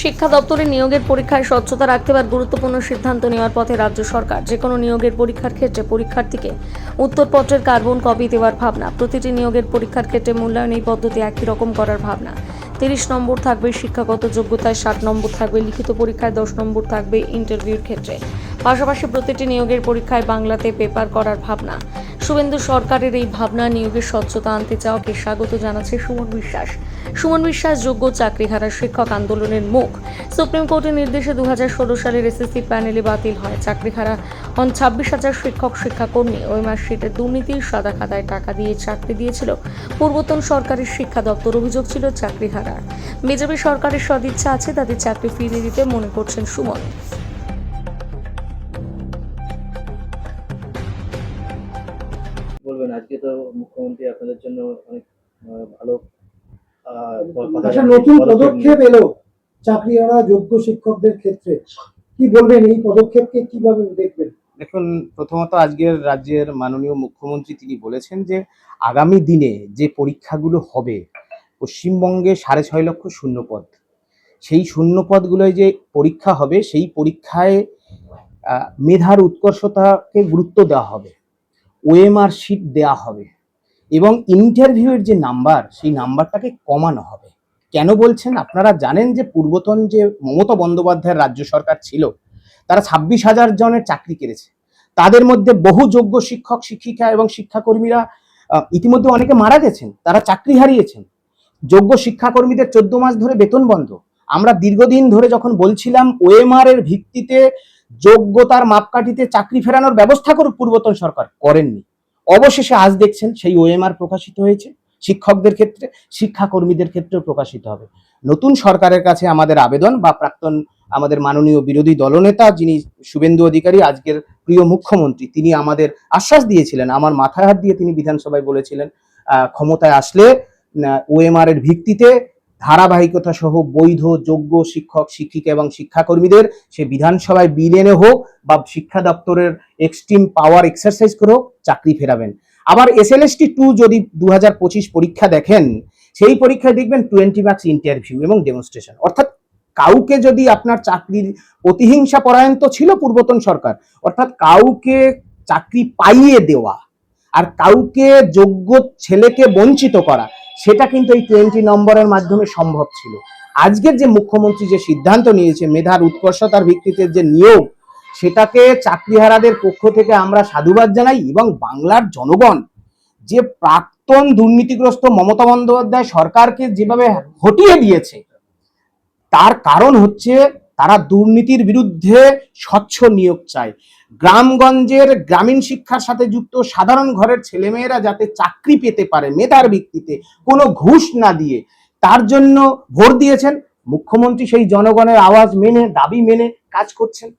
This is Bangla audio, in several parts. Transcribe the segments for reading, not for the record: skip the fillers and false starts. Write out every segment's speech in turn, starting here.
শিক্ষা দপ্তরে নিয়োগের পরীক্ষায় স্বচ্ছতা রাখতে এবার গুরুত্বপূর্ণ সিদ্ধান্ত নেওয়ার পথে রাজ্য সরকার। যে কোনো নিয়োগের পরীক্ষার ক্ষেত্রে পরীক্ষার্থীকে উত্তরপত্রের কার্বন কপি দেওয়ার ভাবনা। প্রতিটি নিয়োগের পরীক্ষার ক্ষেত্রে মূল্যায়ন এই পদ্ধতি একই রকম করার ভাবনা। 30 নম্বর থাকবে শিক্ষাগত যোগ্যতায়, 60 নম্বর থাকবে লিখিত পরীক্ষায়, 10 নম্বর থাকবে ইন্টারভিউর ক্ষেত্রে। পাশাপাশি প্রতিটি নিয়োগের পরীক্ষায় বাংলাতে পেপার করার ভাবনা। শুভেন্দু সরকারের এই ভাবনা নিয়োগের স্বচ্ছতা আনতে চাওয়াকে স্বাগত জানাচ্ছে সুমন বিশ্বাস। সুমন বিশ্বাস যোগ্য চাকরিহারা শিক্ষক আন্দোলনের মুখ। সুপ্রিম কোর্টের নির্দেশে 2016 সালের এসএসসি প্যানেলে বাতিল হয়। চাকরিহারা হন 26,000 শিক্ষক শিক্ষাকর্মী। ওই মার্কশিটের দুর্নীতির সাদা খাতায় টাকা দিয়ে চাকরি দিয়েছিল পূর্বতন সরকারের শিক্ষা দপ্তর। অভিযোগ ছিল চাকরিহারা। বিজেপি সরকারের সদিচ্ছা আছে তাদের চাকরি ফিরিয়ে দিতে মনে করছেন সুমন। বলবেন আজকে তো মুখ্যমন্ত্রী আপনাদের জন্য অনেক ভালো একটা নতুন পদক্ষেপ এলো চাকরিহারা যোগ্য শিক্ষকদের ক্ষেত্রে, কি বলবেন এই পদক্ষেপকে কিভাবে দেখবেন? দেখুন, প্রথমত আজকের রাজ্যের মাননীয় মুখ্যমন্ত্রী তিনি বলেছেন যে আগামী দিনে যে পরীক্ষাগুলো হবে পশ্চিমবঙ্গে 6.5 লক্ষ শূন্যপদ, সেই শূন্যপদগুলোয় যে পরীক্ষা হবে সেই পরীক্ষায় মেধার উৎকর্ষতাকে গুরুত্ব দেওয়া হবে, ওএমআর শিট দেওয়া হবে এবং ইন্টারভিউয়ের যে নাম্বার সেই নাম্বারটাকে কমানো হবে। কেন বলছেন? আপনারা জানেন যে পূর্বতন যে মমতা বন্দ্যোপাধ্যায়ের রাজ্য সরকার ছিল তারা 26,000 জনের চাকরি কেড়েছে। তাদের মধ্যে বহু যোগ্য শিক্ষক শিক্ষিকা এবং শিক্ষাকর্মীরা ইতিমধ্যে অনেকে মারা গেছেন, তারা চাকরি হারিয়েছেন। যোগ্য শিক্ষাকর্মীদের 14 মাস ধরে বেতন বন্ধ। আমরা দীর্ঘদিন ধরে যখন বলছিলাম ওএমআর এর ভিত্তিতে যোগ্যতার মাপকাঠিতে চাকরি ফেরানোর ব্যবস্থা করুক, পূর্বতন সরকার করেননি। অবশেষে আজ দেখছেন সেই ওএমআর প্রকাশিত হয়েছে। শিক্ষকদের ক্ষেত্রে, শিক্ষাকর্মীদের ক্ষেত্রেও প্রকাশিত হবে। নতুন সরকারের কাছে আমাদের আবেদন, বা প্রাক্তন আমাদের মাননীয় বিরোধী দলনেতা যিনি শুভেন্দু অধিকারী, আজকের প্রিয় মুখ্যমন্ত্রী, তিনি আমাদের আশ্বাস দিয়েছিলেন, আমার মাথায় হাত দিয়ে তিনি বিধানসভায় বলেছিলেন ক্ষমতায় আসলে ওএমআর এর ভিত্তিতে ধারাবাহিকতা সহ বৈধ যোগ্য শিক্ষক শিক্ষিকা এবং শিক্ষাকর্মীদের সে বিধানসভায় বিল এনে হোক বা শিক্ষা দপ্তরের এক্সট্রিম পাওয়ার এক্সারসাইজ করে হোক চাকরি ফেরাবেন। আবার SLST 2 যদি 2025 পরীক্ষা দেখেন, সেই পরীক্ষায় দেখবেন 20 মার্কস ইন্টারভিউ এবং ডেমনস্ট্রেশন। অর্থাৎ কাউকে যদি আপনার চাকরির প্রতিহিংসা পরায়ণ তো ছিল পূর্বতন সরকার, অর্থাৎ কাউকে চাকরি পাইয়ে দেওয়া আর কাউকে যোগ্য ছেলেকে বঞ্চিত করা, সেটা কিন্তু এই 20 নম্বরের মাধ্যমে সম্ভব ছিল। আজকের যে মুখ্যমন্ত্রী যে সিদ্ধান্ত নিয়েছে মেধার উৎকর্ষতার ভিত্তিতে যে নিয়োগ, সেটাকে চাকরিহারাদের পক্ষ থেকে আমরা সাধুবাদ জানাই। এবং বাংলার জনগণ যে প্রাক্তন দুর্নীতিগ্রস্ত মমতা বন্দ্যোপাধ্যায় সরকারকে যেভাবে হটিয়ে দিয়েছে, তার কারণ হচ্ছে তারা দুর্নীতির বিরুদ্ধে স্বচ্ছ নিয়োগ চায়। গ্রামগঞ্জের গ্রামীণ শিক্ষার সাথে যুক্ত সাধারণ ঘরের ছেলেমেয়েরা যাতে চাকরি পেতে পারে মেধার ভিত্তিতে, কোনো ঘুষ না দিয়ে, তার জন্য ভোট দিয়েছেন। মুখ্যমন্ত্রী সেই জনগণের আওয়াজ মেনে, দাবি মেনে কাজ করছেন।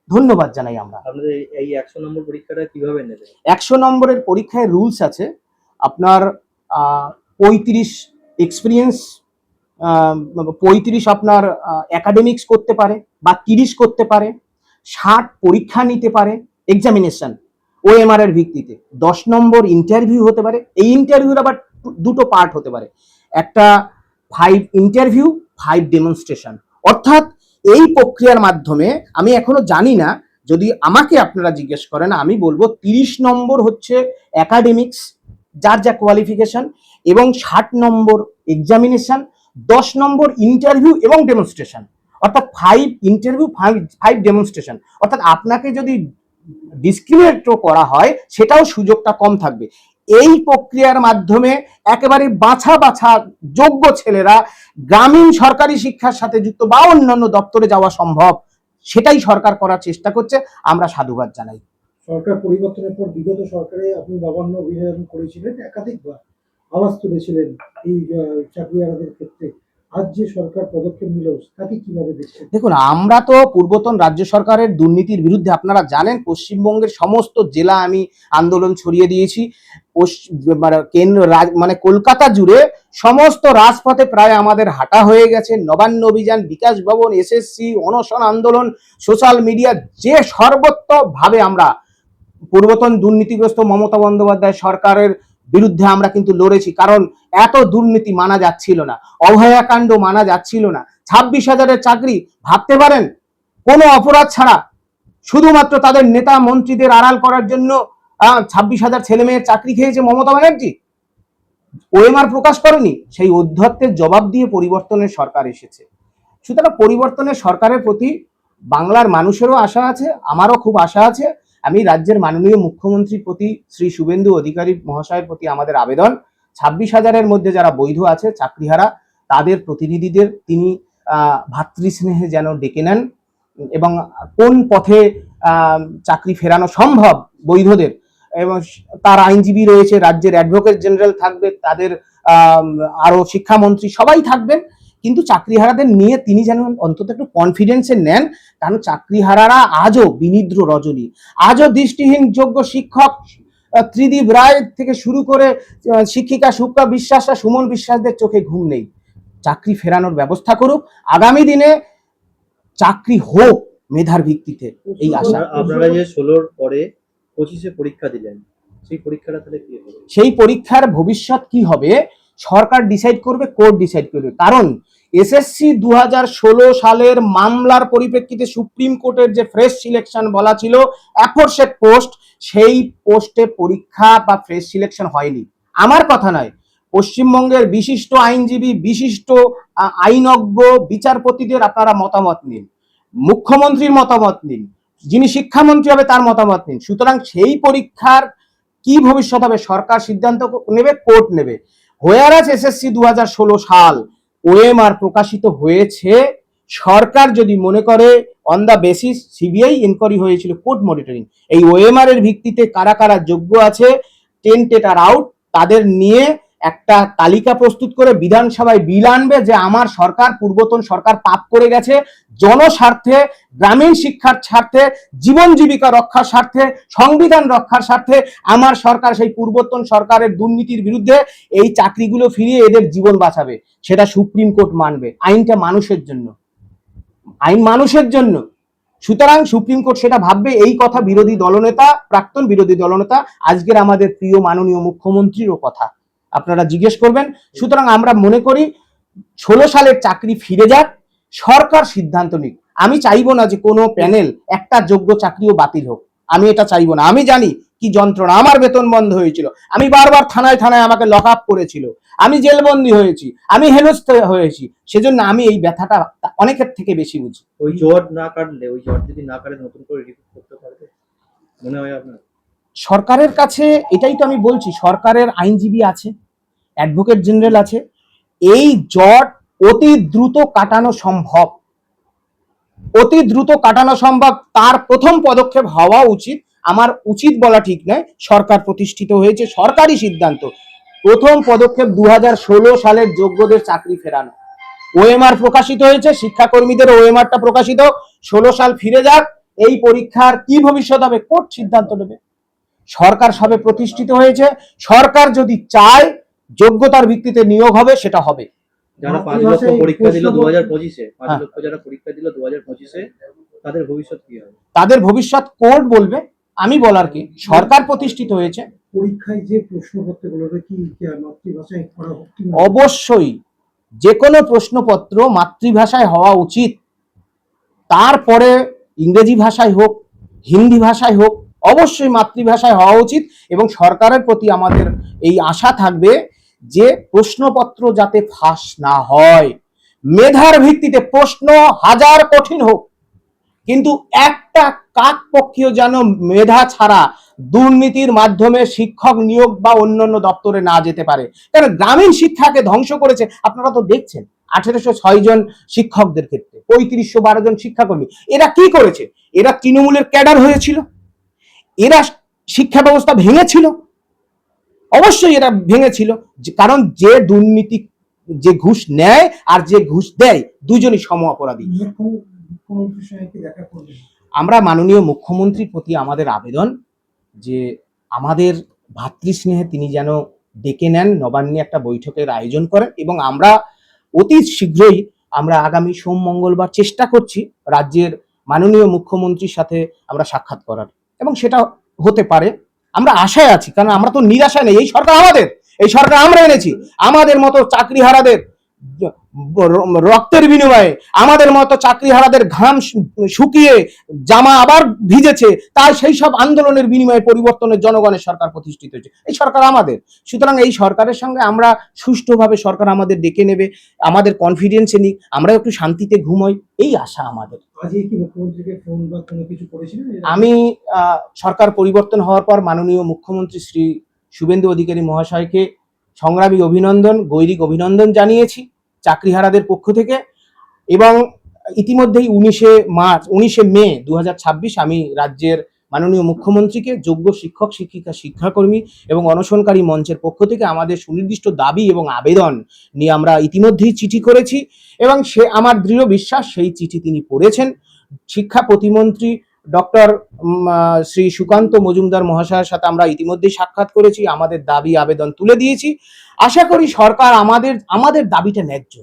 ধন্যবাদ জানাই আমরা। আপনাদের এই 100 নম্বর পরীক্ষাটা কিভাবে নেবেন? 100 নম্বরের পরীক্ষায় রুলস আছে। আপনার 35 এক্সপিরিয়েন্স, 35 আপনার একাডেমিক্স করতে পারে বা 30 করতে পারে, 60 পরীক্ষা নিতে পারে এক্সামিনেশন ওএমআর এর ভিত্তিতে, 10 নম্বর ইন্টারভিউ হতে পারে। এই ইন্টারভিউর আবার দুটো পার্ট হতে পারে, একটা 5 ইন্টারভিউ 5 ডেমনস্ট্রেশন। অর্থাৎ এই প্রক্রিয়ার মাধ্যমে আমি এখনো জানি না, যদি আমাকে আপনারা জিজ্ঞেস করেন আমি বলবো 30 নম্বর হচ্ছে একাডেমিক্স যার যা কোয়ালিফিকেশন, এবং 60 নম্বর এক্সামিনেশন, 10 নম্বর ইন্টারভিউ এবং ডেমনস্ট্রেশন। অর্থাৎ 5 ইন্টারভিউ 5 ডেমনস্ট্রেশন। অর্থাৎ আপনাকে যদি ডিসক্রিমিনেটও করা হয় সেটাও সুযোগটা কম থাকবে। এই প্রক্রিয়ার মাধ্যমে একেবারে বাছা বাছা যোগ্য ছেলেরা গ্রামীণ সরকারি শিক্ষার সাথে যুক্ত বা অন্যান্য দপ্তরে যাওয়া সম্ভব, সেটাই সরকার করার চেষ্টা করছে। আমরা সাধুবাদ জানাই। সরকার পরিবর্তনের পর বিগত সরকারে আপনি নবান্ন অভিযান করেছিলেন, একাধিকবার আওয়াজ তুলেছিলেন এই চাকরিহারাদের ক্ষেত্রে। আজ যে সরকার পদক্ষেপ নিল তাকে কিভাবে দেখছেন? দেখুন, আমরা তো পূর্বতন রাজ্য সরকারের দুর্নীতির বিরুদ্ধে, আপনারা জানেন পশ্চিমবঙ্গের সমস্ত জেলা আমি আন্দোলন ছড়িয়ে দিয়েছি। কেন্দ্র মানে কলকাতা জুড়ে সমস্ত রাজপথে প্রায় আমাদের হাঁটা হয়ে গেছে। নবান্ন অভিযান, বিকাশ ভবন, SSC, অনশন আন্দোলন, সোশ্যাল মিডিয়া, যে সর্বত্রভাবে আমরা পূর্বতন দুর্নীতিগ্রস্ত মমতা বন্দ্যোপাধ্যায় সরকারের বিরুদ্ধে আমরা কিন্তু লড়েছি, কারণ এত দুর্নীতি মানা যাচ্ছিল না, অভয়াকাণ্ড মানা যাচ্ছিল না। 26,000-এর চাকরি, ভাবতে পারেন, কোনো অপরাধ ছাড়া শুধুমাত্র তাদের নেতা মন্ত্রীদের আড়াল করার জন্য 26,000 ছেলে মেয়ের চাকরি খেয়েছে মমতা ব্যানার্জি। ওএমআর প্রকাশ করেনি, সেই অধ্যত্বের জবাব দিয়ে পরিবর্তনের সরকার এসেছে। সুতরাং পরিবর্তনের সরকারের প্রতি বাংলার মানুষেরও আশা আছে, আমারও খুব আশা আছে। আমি রাজ্যের মাননীয় মুখ্যমন্ত্রীর প্রতি, শ্রী শুভেন্দু অধিকারী মহাশয়ের প্রতি আমাদের আবেদন, 26,000-এর মধ্যে যারা বৈধ আছে চাকরিহারা, তাদের প্রতিনিধিদের তিনি ভাতৃস্নেহে যেন ডেকে নেন, এবং কোন পথে চাকরি ফেরানো সম্ভব বৈধদের, এবং তার আইনজীবী রয়েছে, রাজ্যের অ্যাডভোকেট জেনারেল থাকবে, তাদের আরো শিক্ষামন্ত্রী সবাই থাকবেন, কিন্তু চাকরিহারাদের নিয়ে তিনি যেন অন্তত একটু কনফিডেন্সে নেন। কারণ চাকরিহারারা আজও বিনিদ্র রজনী, আজও দৃষ্টিহীন যোগ্য শিক্ষক ত্রিদীপ রায় থেকে শুরু করে শিক্ষিকা সুপ্রা বিশ্বাস, সুমন বিশ্বাসদের চোখে ঘুম নেই। চাকরি ফেরানোর ব্যবস্থা করুক, আগামী দিনে চাকরি হোক মেধার ভিত্তিতে, এই আশা। আপনারা যে 16-র পরে 25-এ পরীক্ষা দিলেন, সেই পরীক্ষাটা তাহলে কি হবে? সেই পরীক্ষার ভবিষ্যৎ কি হবে সরকার ডিসাইড করবে, কোর্ট ডিসাইড করবে। কারণ এসএসসি 2016 সালের মামলার পরিপ্রেক্ষিতে সুপ্রিম কোর্টের যে ফ্রেশ সিলেকশন বলা ছিল, অ্যাফোরসেট পোস্ট, সেই পোস্টে পরীক্ষা বা ফ্রেশ সিলেকশন হয়নি। আমার কথা নয়, পশ্চিমবঙ্গের বিশিষ্ট আইনজীবী, বিশিষ্ট আইনজ্ঞ বিচারপতিদের আপনারা মতামত নিন, মুখ্যমন্ত্রীর মতামত নিন, যিনি শিক্ষামন্ত্রী হবে তার মতামত নিন। সুতরাং সেই পরীক্ষার কি ভবিষ্যৎ হবে সরকার সিদ্ধান্ত নেবে, কোর্ট নেবে। হোয়ারাজ এসএসসি 2016 সাল ওএমআর প্রকাশিত হয়েছে, সরকার যদি মনে করে on the basis CBI inquiry হয়েছিল, কোর্ট মনিটরিং, এই ওএমআর এর ভিত্তিতে কারা কারা যোগ্য আছে, টেন্টেটার আউট, তাদের নিয়ে একটা তালিকা প্রস্তুত করে বিধানসভায় বিল আনবে যে আমার সরকার, পূর্বতন সরকার পাপ করে গেছে, জনস্বার্থে, গ্রামীণ শিক্ষার স্বার্থে, জীবন জীবিকা রক্ষার স্বার্থে, সংবিধান রক্ষার স্বার্থে আমার সরকার সেই পূর্বতন সরকারের দুর্নীতির বিরুদ্ধে এই চাকরিগুলো ফিরিয়ে এদের জীবন বাঁচাবে। সেটা সুপ্রিম কোর্ট মানবে। আইনটা মানুষের জন্য, আইন মানুষের জন্য। সুতরাং সুপ্রিম কোর্ট সেটা ভাববে। এই কথা বিরোধী দলনেতা, প্রাক্তন বিরোধী দলনেতা, আজকের আমাদের প্রিয় মাননীয় মুখ্যমন্ত্রীরও কথা আপনারা জিজ্ঞেস করবেন। সুতরাং আমরা মনে করি 16 সালের চাকরি ফিরে যাক, সরকার সিদ্ধান্ত নিক। আমি চাইবো না যে কোনো প্যানেল একটা যোগ্য চাকরিও বাতিল হোক, আমি এটা চাইবো না। আমি জানি কি যন্ত্রণা, আমার বেতন বন্ধ হয়েছিল, আমি বারবার থানায় থানায় আমাকে লক আপ করেছিল, আমি জেলবন্দি হয়েছি, আমি হেনস্থ হয়েছি, সেজন্য আমি এই ব্যথাটা অনেকের থেকে বেশি বুঝি। ওই জট না কাটলে, ওই জট যদি না কাটে নতুন করে রিপিট করতে পারবে মনে হয় আপনার? সরকারের কাছে এটাই তো আমি বলছি, সরকারের আইনজীবী আছে, অ্যাডভোকেট জেনারেল আছে, এই জট অতি দ্রুত কাটানো সম্ভব, অতি দ্রুত কাটানো সম্ভব। তার প্রথম পদক্ষেপ হওয়া উচিত, আমার উচিত বলা ঠিক নয়, সরকার প্রতিষ্ঠিত হয়েছে, সরকারি সিদ্ধান্ত, প্রথম পদক্ষেপ 2016 সালের যোগ্যদের চাকরি ফেরানো। ওএমআর প্রকাশিত হয়েছে, শিক্ষাকর্মীদের ওএমআরটা প্রকাশিত, 16 সাল ফিরে যাক। এই পরীক্ষার কি ভবিষ্যৎ হবে কোর্ট সিদ্ধান্ত নেবে। সরকার সবে প্রতিষ্ঠিত হয়েছে, সরকার যদি চায় যোগ্যতার ভিত্তিতে নিয়োগ হবে, সেটা হবে। যারা 5 লক্ষ পরীক্ষা দিল 2025-এ, 5 লক্ষ যারা পরীক্ষা দিল 2025-এ, তাদের ভবিষ্যৎ কি হবে? তাদের ভবিষ্যৎ কোর্ট বলবে, আমি বলার কি। সরকার প্রতিষ্ঠিত হয়েছে। পরীক্ষায় যে প্রশ্নপত্রগুলোকে কি মাতৃভাষায় করা হোক? অবশ্যই যে কোনো প্রশ্নপত্র মাতৃভাষায় হওয়া উচিত, তারপরে ইংরেজি ভাষায় হোক, হিন্দি ভাষায় হোক, অবশ্যই মাতৃভাষায় হওয়া উচিত। এবং সরকারের প্রতি আমাদের এই আশা থাকবে যে প্রশ্নপত্র যাতে ফাঁস না হয়, মেধার ভিত্তিতে প্রশ্ন হাজার কঠিন হোক, কিন্তু একটা কাকপক্ষীয় যেন মেধা ছাড়া দুর্নীতির মাধ্যমে শিক্ষক নিয়োগ বা অন্যান্য দপ্তরে না যেতে পারে। কারণ গ্রামীণ শিক্ষাকে ধ্বংস করেছে, আপনারা তো দেখছেন 1806 জন শিক্ষকদের ক্ষেত্রে 3512 জন শিক্ষাকর্মী। এরা কি করেছে? এরা তৃণমূলের ক্যাডার হয়েছিল, এরা শিক্ষা ব্যবস্থা ভেঙেছিল, অবশ্যই এরা ভেঙেছিল। কারণ যে দুর্নীতি, যে ঘুষ নেয় আর যে ঘুষ দেয়, দুজনই সম অপরাধী। আমরা মাননীয় মুখ্যমন্ত্রীর প্রতি আমাদের আবেদন যে আমাদের ভাতৃস্নেহে তিনি যেন ডেকে নেন, নবান্নে একটা বৈঠকের আয়োজন করেন, এবং আমরা অতি শীঘ্রই আমরা আগামী সোম মঙ্গলবার চেষ্টা করছি রাজ্যের মাননীয় মুখ্যমন্ত্রীর সাথে আমরা সাক্ষাৎ করার, এবং সেটা হতে পারে আমরা আশায় আছি, কারণ আমরা তো নিরাশায় নেই। এই সরকার আমাদের, এই সরকার আমরা এনেছি। আমাদের মতো চাকরিহারাদের রক্তের বিনিময়ে, আমাদের মতো চাকরিহারাদের ঘাম শুকিয়ে জামা আবার ভিজেছে, তাই সেই সব আন্দোলনের বিনিময়ে পরিবর্তনের জনগণের সরকার প্রতিষ্ঠিত হয়েছে। এই সরকার আমাদের। সুতরাং এই সরকারের সঙ্গে আমরা সুষ্ঠুভাবে, সরকার আমাদের ডেকে নেবে, আমাদের কনফিডেন্সে নিক, আমরা একটু শান্তিতে ঘুমোই, এই আশা আমাদের। আজকে কি মুখ্যমন্ত্রীকে ফোন বা কোনো কিছু করেছিলেন? আমি সরকার পরিবর্তন হওয়ার পর মাননীয় মুখ্যমন্ত্রী শ্রী শুভেন্দু অধিকারী মহাশয়কে সংগ্রামী অভিনন্দন, গৈরিক অভিনন্দন জানিয়েছি চাকরিহারাদের পক্ষ থেকে। এবং ইতিমধ্যেই 19শে মে 2026 আমি রাজ্যের মাননীয় মুখ্যমন্ত্রীকে যোগ্য শিক্ষক শিক্ষিকা শিক্ষাকর্মী এবং অনশনকারী মঞ্চের পক্ষ থেকে আমাদের সুনির্দিষ্ট দাবি এবং আবেদন নিয়ে আমরা ইতিমধ্যেই চিঠি করেছি, এবং সে আমার দৃঢ় বিশ্বাস সেই চিঠি তিনি পড়েছেন। শিক্ষা প্রতিমন্ত্রী ডক্টর শ্রী সুকান্ত মজুমদার মহাশয়ের সাথে আমরা ইতিমধ্যেই সাক্ষাৎ করেছি, আমাদের দাবি আবেদন তুলে দিয়েছি। আশা করি সরকার আমাদের দাবিটা ন্যায্য।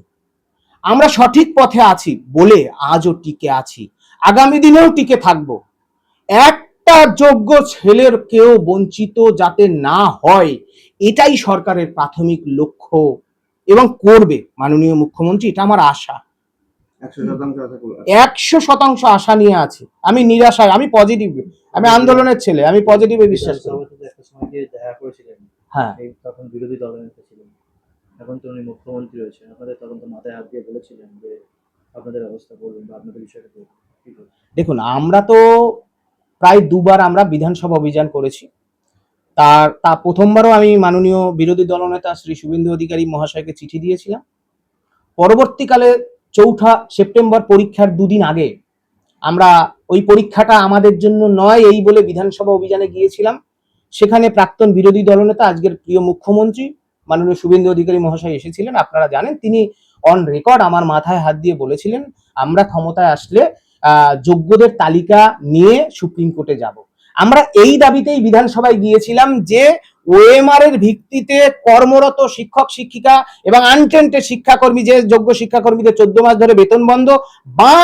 আমরা সঠিক পথে আছি বলে আজও টিকে আছি, আগামী দিনেও টিকে থাকবো। একটা যোগ্য ছেলের কেউ বঞ্চিত যাতে না হয়, এটাই সরকারের প্রাথমিক লক্ষ্য, এবং করবে মাননীয় মুখ্যমন্ত্রী, এটা আমার আশা। 100% আশা নিয়ে আছি। আমি নিরাশায়, আমি পজিটিভ, আমি আন্দোলনের ছেলে, আমি পজিটিভে বিশ্বাস করি। একটা সময় গিয়ে দেখা করেছিলেন, হ্যাঁ, এই তখন বিরোধী দলনেতা ছিলেন, এখন তো উনি মুখ্যমন্ত্রী রয়েছেন, আপনাদের তখন তো মাথায় হাত দিয়ে বলেছিলেন যে আপনাদের অবস্থা বলুন বা আপনাদের বিষয়টা বলুন, কি বলুন? দেখুন, আমরা তো প্রায় দুবার আমরা বিধানসভা অভিযান করেছি। তা প্রথমবারও আমি মাননীয় বিরোধী দলনেতা শ্রী শুভেন্দু অধিকারী মহাশয়কে চিঠি দিয়েছিলাম। পরবর্তীকালে 4 সেপ্টেম্বর পরীক্ষার দুদিন আগে আমরা ওই পরীক্ষাটা আমাদের জন্য নয় এই বলে বিধানসভা অভিযানে গিয়েছিলাম। সেখানে প্রাক্তন বিরোধী দলনেতা আজকের প্রিয় মুখ্যমন্ত্রী মাননীয় শুভেন্দু অধিকারী মহাশয় এসেছিলেন। আপনারা জানেন, তিনি অন রেকর্ড আমার মাথায় হাত দিয়ে বলেছিলেন, আমরা ক্ষমতায় আসলে যোগ্যদের তালিকা নিয়ে সুপ্রিম কোর্টে যাব। আমরা এই দাবিতেই বিধানসভায় গিয়েছিলাম যে ওএমআর এর ভিত্তিতে কর্মরত শিক্ষক শিক্ষিকা এবং আনটেন্টেড শিক্ষাকর্মী, যে যোগ্য শিক্ষাকর্মীদের 14 মাস ধরে বেতন বন্ধ বা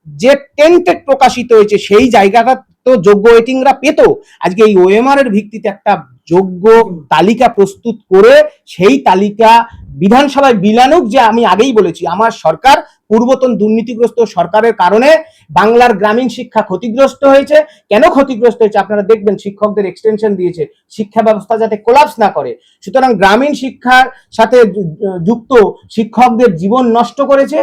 যে টেন্টেড প্রকাশিত হয়েছে, সেই জায়গাটা তো যোগ্য ওয়েটিংরা পেত। আজকে এই ওএমআর এর ভিত্তিতে একটা যোগ্য তালিকা প্রস্তুত করে সেই তালিকা বিধানসভায় বিলানুক। যে আমি আগেই বলেছি, আমার সরকার পূর্বতন দুর্নীতিগ্রস্ত সরকারের কারণে বাংলার গ্রামীণ শিক্ষা ক্ষতিগ্রস্ত হয়েছে। কেন ক্ষতিগ্রস্ত হয়েছে আপনারা দেখবেন, শিক্ষকদের এক্সটেনশন দিয়েছে শিক্ষা ব্যবস্থা যাতে কোলাপস না করে। সুতরাং গ্রামীণ শিক্ষার সাথে যুক্ত শিক্ষকদের জীবন নষ্ট করেছে।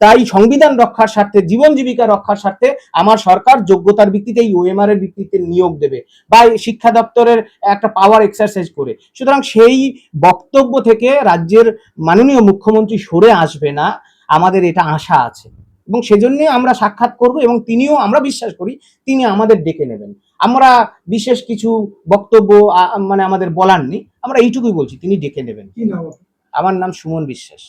তাই সংবিধান রক্ষার স্বার্থে, জীবন জীবিকা রক্ষার স্বার্থে আমার সরকার যোগ্যতার ভিত্তিতে এই ওএমআর এর ভিত্তিতে নিয়োগ দেবে বা শিক্ষা দপ্তরের একটা পাওয়ার এক্সারসাইজ করে। সুতরাং সেই বক্তব্য থেকে রাজ্যের মাননীয় মুখ্যমন্ত্রী সরে আসবে না, আমাদের এটা আশা আছে, এবং সেজন্য আমরা সাক্ষাৎ করব, এবং তিনিও, আমরা বিশ্বাস করি তিনি আমাদের ডেকে নেবেন। আমরা বিশেষ কিছু বক্তব্য মানে আমাদের বলার নেই, আমরা এইটুকুই বলছি, তিনি ডেকে নেবেন। কি নাম? আমার নাম সুমন বিশ্বাস।